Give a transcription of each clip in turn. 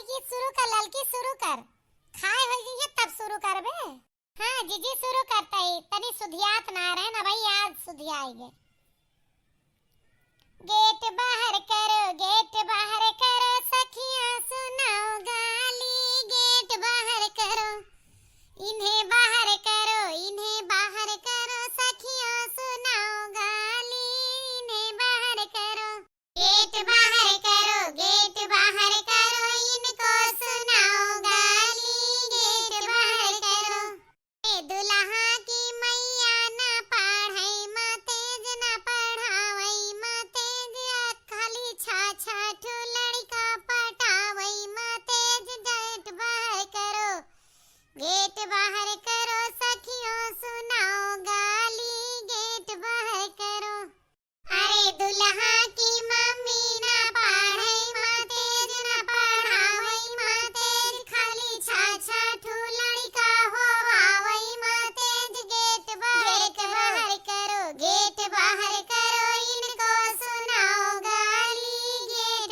की शुरू कर ललकी शुरू कर। खाए हो गई है तब शुरू कर बे। हाँ जीजी शुरू करता ही तनी सुधियात ना रहे ना भाई आज सुधियाएंगे। गेट बाहर करो सखियां सुनाओ गाली। गेट बाहर करो इन्हें बाहर करो सखियां सुनाओ गाली। इन्हें बाहर करो गेट बाहर करो इनको सुनाओ गाली। गेट बाहर करो ए दुल्हा की मैया ना पढ़ाई माँ तेज ना पढ़ावई माँ तेज खाली छा ठू लड़का पटावई माँ तेज। गेट बाहर करो सखियों सुनाओ गाली। गेट बाहर करो अरे दुल्हा की मम्मी ना पढ़ाई माँ तेज ना पढ़ावई माँ तेज खाली छा ठू लड़का होवावई माँ तेज। गेट बाहर करो इनको सुनाओ गाली। गेट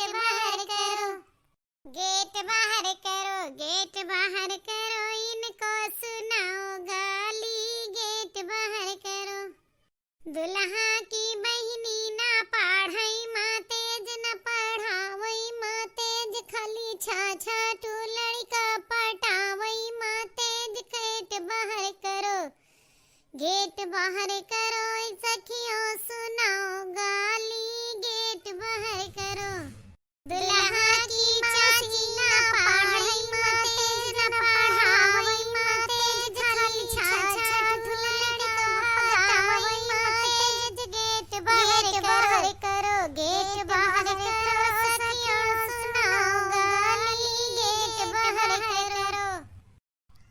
बाहर करो इनको सुनाओ गाली। गेट बाहर करो दुल्हा की बहिनी ना पढ़ाई माँ तेज न पढ़ावई माँ तेज खाली छा ठू लड़का पटावई माँ तेज। गेट बाहर करो सखियों सुनाओ गाली। गेट बाहर करो दुल्हा की चाची ना पढ़ाई माँ तेज न पढ़ावई माँ तेज खाली छा ठू लड़का पटावई माँ तेज। गेट बाहर करो सखियों सुनाओ गाली। गेट बाहर करो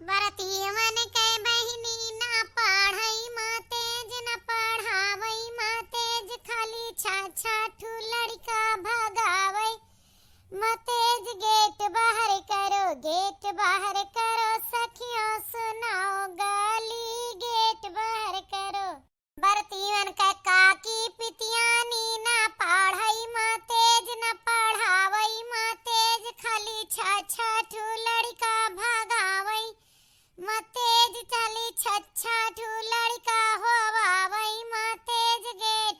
बरतियवन के बहिनी ना पढ़ाई माँ तेज न पढ़ावई माँ तेज खाली छा ठू लड़का भगावई माँ तेज। गेट बाहर करो सखियों सुनाओ गाली। गेट बाहर करो बरतियवन का काकी पितियानी ना पढ़ाई माँ तेज न पढ़ावई माँ तेज खाली छा ठू लड़का भगावई माँ तेज चली छा ठू लड़का होवावई माँ तेज। गेट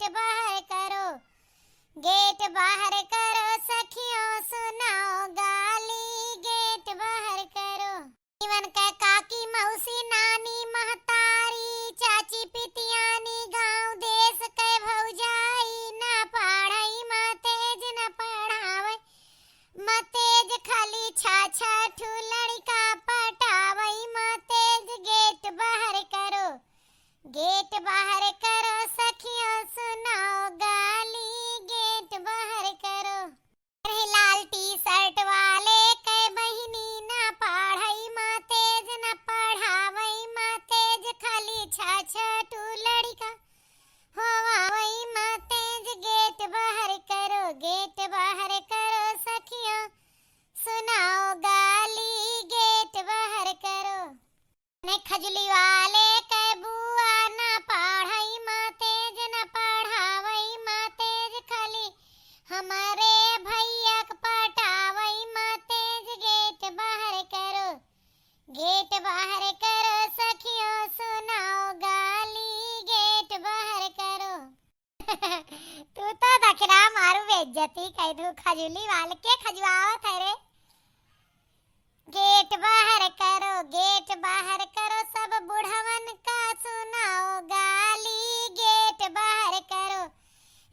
बाहर करो सखियों सुनाओ गाली। गेट बाहर करो इवन के काकी मौसी नानी महतारी चाची पितियानी गांव देश के भौजाई ना पढ़ाई माँ तेज न पढ़ावई माँ तेज खाली छा ठू लड़का पटावई माँ तेज। गेट बाहर करो सखियों सुनाओ गाली। गेट बाहर करो अरे लाल टी शर्ट वाले के बहिनी ना पढ़ाई माँ तेज न पढ़ावई माँ तेज खाली छा ठू लड़का होवावई माँ तेज। गेट बाहर करो सखियों सुनाओ गाली। गेट बाहर करो ने खजली वाले के बुआ ना पढ़ाई माँ तेज न पढ़ावई माँ तेज खाली हमारे भैया के पटावई माँ तेज। गेट बाहर करो सखियों सुनाओ गाली। गेट बाहर करो तू तो दखरा मारू बेइज्जती कह दू खजली वाले के खजवावत है रे। गेट बाहर करो सब बुढ़वन का सुनाओ गाली। गेट बाहर करो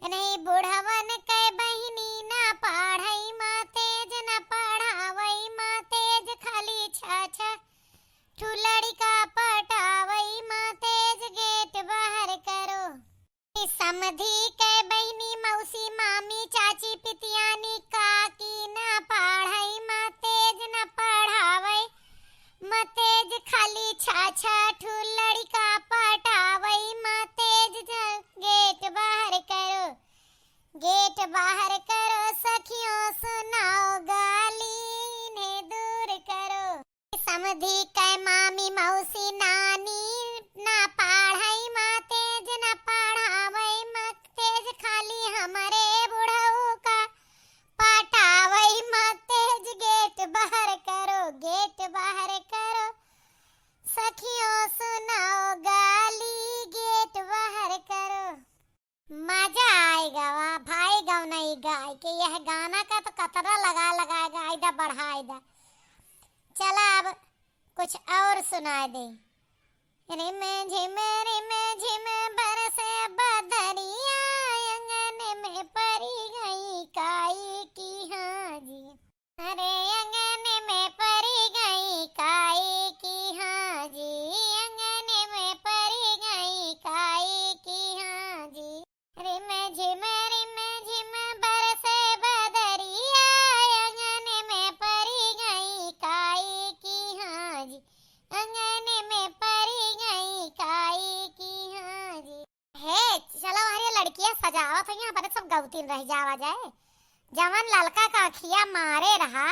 नहीं बुढ़वन के बहिनी ना पढ़ाई माँ तेज न पढ़ावई माँ तेज खाली छा ठू लड़का पटावई माँ तेज। गेट बाहर करो समधी के बहिनी मौसी मामी चाची पितियानी काकी ना पढ़ाई माँ तेज न पढ़ावई माँ तेज खाली छा ठू लड़का पटावई माँ तेज। गेट बाहर करो सखियों सुनाओ गाली। इन्हें दूर करो समधी के मामी मौसी नानी ना पढ़ाई माँ तेज न पढ़ावई माँ तेज खाली हमारे बुढ़ऊ का पटावई माँ तेज। गेट बढ़ाई के, यह गाना का तो कतरा लगा लगा गाई दा बढ़ाई दा। चला अब कुछ और सुना दे। रिम झिम बरसे बदरिया, अंगन में परी गई काई की हाँ जी। अरे अंगन में परी गई काई की हाँ जी, अंगन में परी गई काई की हाँ जी। रिम झिम बरसे बदरिया, अंगन में परी गई काई की हाँ जी, अंगन में परी गई काई की हाँ जी। हे चलो हमारी लड़कियां सजावत है, यहाँ पर सब गौतीन रह जावा जाए। जवन ललका का अखिया मारे रहा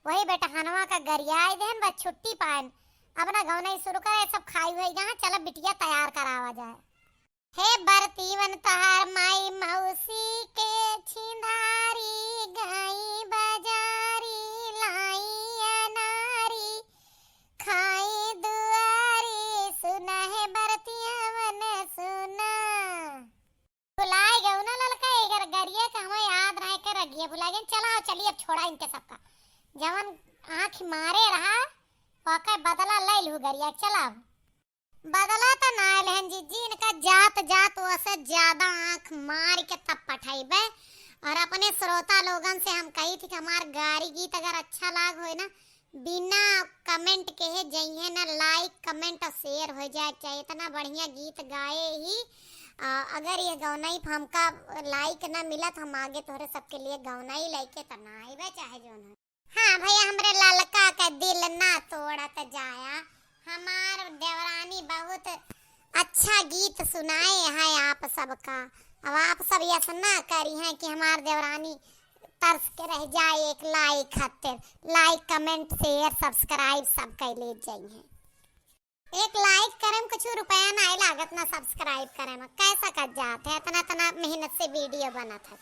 वही बेटा हनवा का गरियाई देन बस छुट्टी पान अपना गाँव नहीं शुरू करे, सब खाई हुई यहाँ चलो बिटिया तैयार करावा जाए। हे बरतीवन तहार माई मौसी के छिंदारी, गाई बाजारी लाई अनारी, खाई दुआरी सुना है बरतियावन सुना। बुलाए गए ना ललका इधर गरिया का हमें याद रहे के रगिए बुलाए गए। चला चलिए छोड़ा इनके सबका, जवन आँख मारे रहा ओके बदला ले लू गरिया। चला बदला तो ना लहन जी इनका जात जात वैसे ज्यादा आँख मार के तब पठाइबे। और अपने श्रोता लोगन से हम कही थी कि हमार गारी गीत अगर अच्छा लाग हो ना बिना कमेंट के जाइए ना, लाइक कमेंट और शेयर हो जाए चाहिए। इतना बढ़िया गीत गाए ही अगर ये गौनाई हमका लाइक ना मिला तो हम आगे तोहरे सबके लिए गौनाई लेके तो ना आइबे चाहे जो ना। हाँ भैया हमरे ललका का दिल ना तोड़त जाया, हमार देवरानी बहुत अच्छा गीत सुनाए है आप सबका। अब आप सब ये सुना करी हैं कि हमार देवरानी तरस के रह जाए एक लाइक खातिर। लाइक कमेंट शेयर सब्सक्राइब सब कर ले जाइए। एक लाइक करे में कुछ रुपया ना लागत ना सब्सक्राइब करे में कैसा कर जाते है, इतना मेहनत से वीडियो बना था।